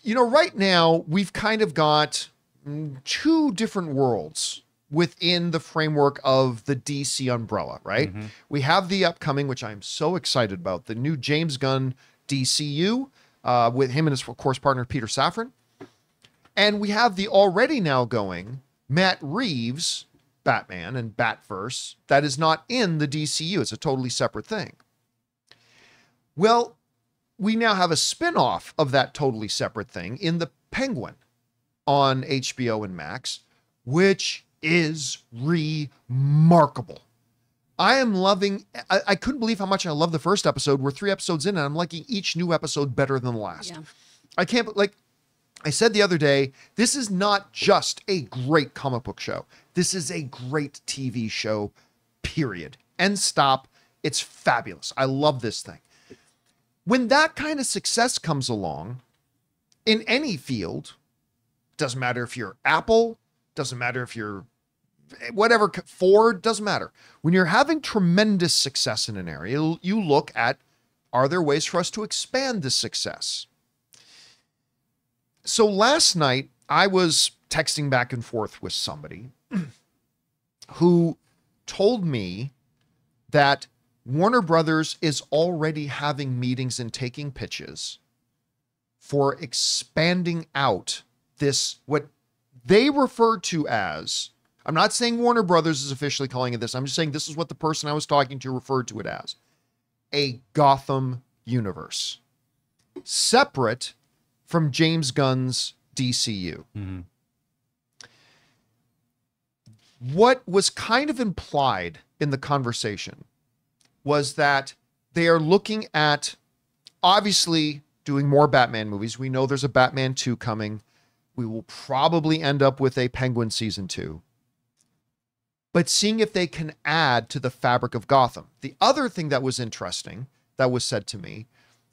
You know, right now we've kind of got two different worlds within the framework of the DC umbrella, right? Mm-hmm. We have the upcoming, which I'm so excited about, the new James Gunn DCU with him and his, of course, partner Peter Safran. And we have the already now going Matt Reeves Batman and Batverse that is not in the DCU. It's a totally separate thing. Well, we now have a spin-off of that totally separate thing in the Penguin on HBO and Max, which is remarkable. I am loving, I couldn't believe how much I love the first episode. We're 3 episodes in and I'm liking each new episode better than the last. Yeah. I can't, like I said the other day, this is not just a great comic book show. This is a great TV show, period. End stop. It's fabulous. I love this thing. When that kind of success comes along in any field, doesn't matter if you're Apple, doesn't matter if you're whatever, Ford, doesn't matter. When you're having tremendous success in an area, you look at, are there ways for us to expand this success? So last night, I was texting back and forth with somebody who told me that Warner Brothers is already having meetings and taking pitches for expanding out this, what they refer to as, I'm not saying Warner Brothers is officially calling it this. I'm just saying this is what the person I was talking to referred to it as, a Gotham Universe, separate from James Gunn's DCU. Mm-hmm. What was kind of implied in the conversation was that they are looking at, obviously, doing more Batman movies. We know there's a Batman 2 coming. We will probably end up with a Penguin season 2. But seeing if they can add to the fabric of Gotham. The other thing that was interesting that was said to me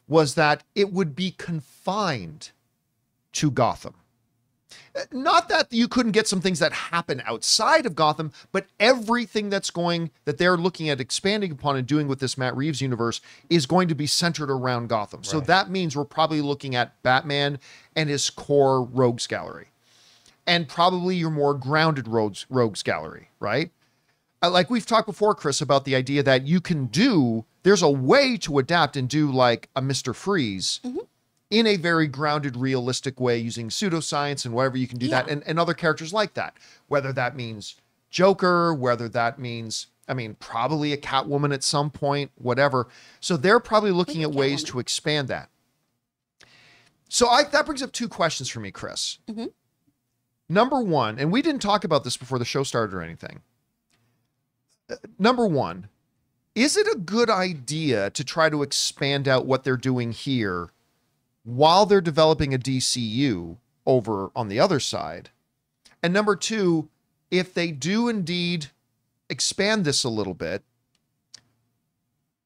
was that it would be confined to Gotham. Not that you couldn't get some things that happen outside of Gotham, but everything that they're looking at expanding upon and doing with this Matt Reeves universe is going to be centered around Gotham. Right. So that means we're probably looking at Batman and his core rogues gallery, and probably your more grounded rogues gallery, right? Like we've talked before, Chris, about the idea that there's a way to adapt and do like a Mr. Freeze in a very grounded, realistic way using pseudoscience and whatever you can do that, and other characters like that. Whether that means Joker, whether that means, probably a Catwoman at some point, whatever. So they're probably looking at ways to expand that. So that brings up two questions for me, Chris. Mm-hmm. Number one, and we didn't talk about this before the show started or anything. Number one, is it a good idea to try to expand out what they're doing here while they're developing a DCU over on the other side? And number two, if they do indeed expand this a little bit,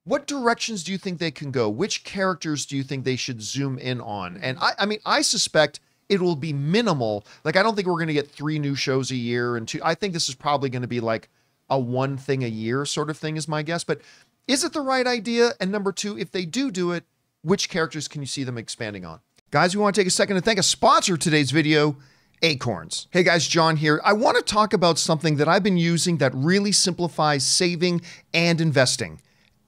what directions do you think they can go? Which characters do you think they should zoom in on? And I suspect it will be minimal. Like, I don't think we're going to get 3 new shows a year and 2. I think this is probably going to be like a 1 thing a year sort of thing is my guess. But is it the right idea? And number two, if they do it, which characters can you see them expanding on? Guys, we want to take a second to thank a sponsor of today's video, Acorns. Hey guys, John here. I want to talk about something that I've been using that really simplifies saving and investing.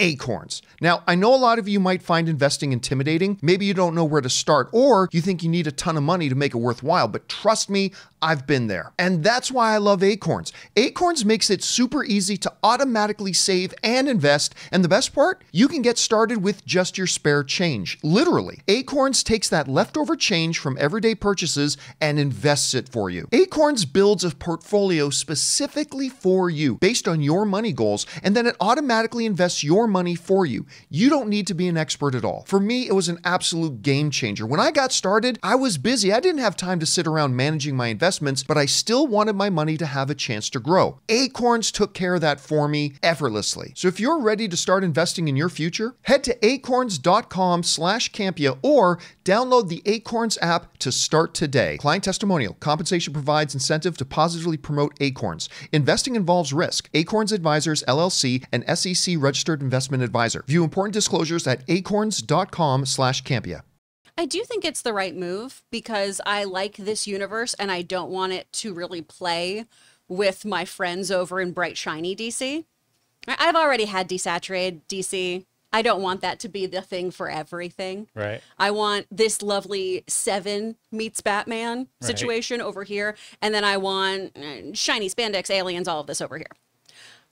Acorns. Now, I know a lot of you might find investing intimidating. Maybe you don't know where to start, or you think you need a ton of money to make it worthwhile, but trust me, I've been there. And that's why I love Acorns. Acorns makes it super easy to automatically save and invest, and the best part, you can get started with just your spare change. Literally. Acorns takes that leftover change from everyday purchases and invests it for you. Acorns builds a portfolio specifically for you based on your money goals, and then it automatically invests your money for you. You don't need to be an expert at all. For me, it was an absolute game changer. When I got started, I was busy. I didn't have time to sit around managing my investments, but I still wanted my money to have a chance to grow. Acorns took care of that for me effortlessly. So if you're ready to start investing in your future, head to acorns.com/Campea or download the Acorns app to start today. Client testimonial. Compensation provides incentive to positively promote Acorns. Investing involves risk. Acorns Advisors, LLC, an SEC registered investment advisor. View important disclosures at acorns.com/Campea. I do think it's the right move because I like this universe and I don't want it to really play with my friends over in bright, shiny DC. I've already had desaturated DC. I don't want that to be the thing for everything. Right. I want this lovely Seven meets Batman situation over here. And then I want shiny spandex aliens, all of this over here.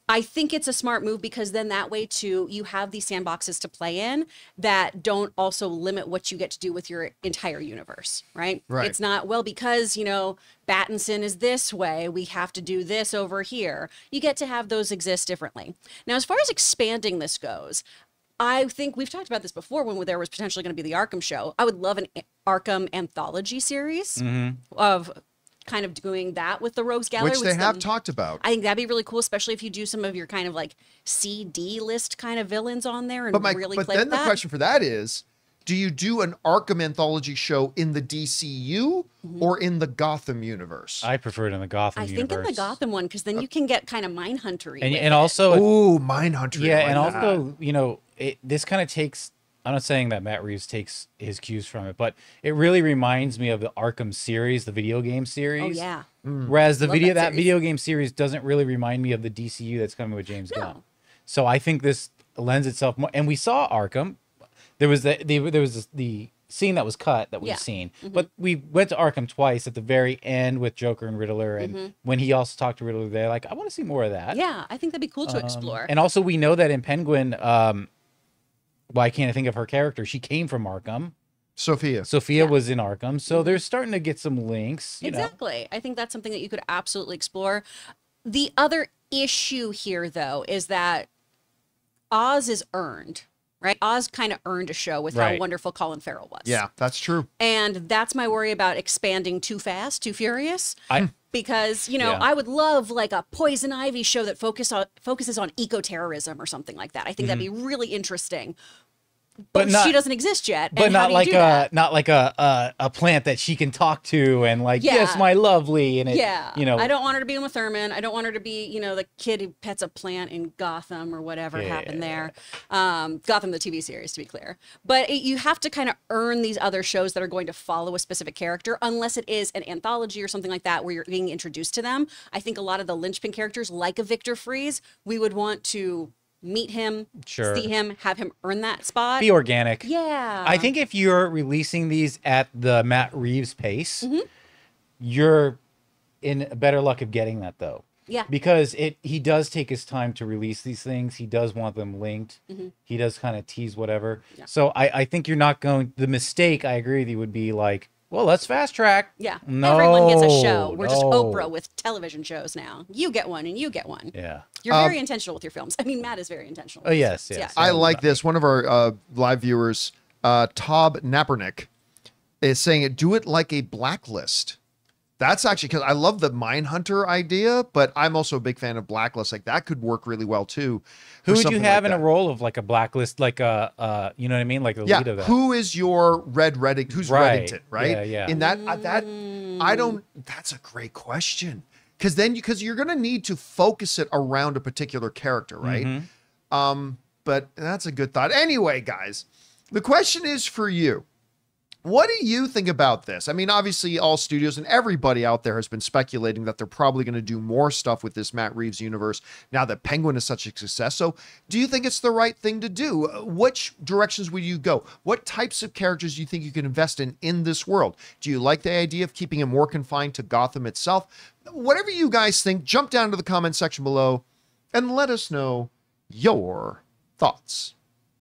I think it's a smart move because then that way too, you have these sandboxes to play in that don't also limit what you get to do with your entire universe, right? Right. It's not, well, because, you know, Battinson is this way, we have to do this over here. You get to have those exist differently. Now, as far as expanding this goes, I think we've talked about this before when there was potentially going to be the Arkham show. I would love an Arkham anthology series of kind of doing that with the Rogues Gallery. Which they have talked about. I think that'd be really cool, especially if you do some of your kind of like CD list kind of villains on there and really play with that. But then the question for that is, do you do an Arkham anthology show in the DCU or in the Gotham universe? I prefer it in the Gotham universe. I think in the Gotham one, because then you can get kind of Mindhunter-y. And also... Ooh, Mindhunter. Yeah, and also, you know, this kind of takes... I'm not saying that Matt Reeves takes his cues from it, but it really reminds me of the Arkham series, the video game series. Oh, yeah. Whereas the video game series doesn't really remind me of the DCU that's coming with James Gunn. So I think this lends itself more. And we saw Arkham. There was the scene that was cut that we've seen, but we went to Arkham twice at the very end with Joker and Riddler, and when he also talked to Riddler, they're like, I want to see more of that. Yeah, I think that'd be cool to explore. And also, we know that in Penguin, why can't I think of her character? She came from Arkham. Sophia was in Arkham, so they're starting to get some links. Exactly. I think that's something that you could absolutely explore. The other issue here, though, is that Oz is earned. Right? Oz kind of earned a show with how wonderful Colin Farrell was. Yeah, that's true. And that's my worry about expanding too fast, too furious. Because, you know, I would love like a Poison Ivy show that focuses on eco-terrorism or something like that. I think that'd be really interesting. But she doesn't exist yet. But not like a plant that she can talk to and like, yes, my lovely. And you know, I don't want her to be Uma Thurman. I don't want her to be, you know, the kid who pets a plant in Gotham or whatever happened there. Gotham, the TV series, to be clear. But you have to kind of earn these other shows that are going to follow a specific character, unless it is an anthology or something like that where you're being introduced to them. I think a lot of the linchpin characters, like a Victor Freeze, we would want to meet him, see him, have him earn that spot. Be organic. Yeah. I think if you're releasing these at the Matt Reeves pace, you're in better luck of getting that, though. Yeah. Because he does take his time to release these things. He does want them linked. He does kind of tease whatever. Yeah. So I think you're not going... The mistake, I agree with you, would be like, well, let's fast track. Yeah. No, everyone gets a show. We're just Oprah with television shows now. You get one and you get one. Yeah. You're very intentional with your films. I mean, Matt is very intentional. Oh, yes. I like this. One of our live viewers, Tob Napernick, is saying, do it like a Blacklist. That's actually, because I love the Mindhunter idea, but I'm also a big fan of Blacklist. Like, that could work really well, too. Who would you have in a role of, like, a Blacklist, like a, you know what I mean? Like the lead of that. Who is your Reddington? Who's Reddington, right? Yeah, yeah. In that, that's a great question. Because you're going to need to focus it around a particular character, right? But that's a good thought. Anyway, guys, the question is for you. What do you think about this? I mean, obviously all studios and everybody out there has been speculating that they're probably going to do more stuff with this Matt Reeves universe now that Penguin is such a success. So do you think it's the right thing to do? Which directions would you go? What types of characters do you think you can invest in this world? Do you like the idea of keeping it more confined to Gotham itself? Whatever you guys think, jump down to the comment section below and let us know your thoughts.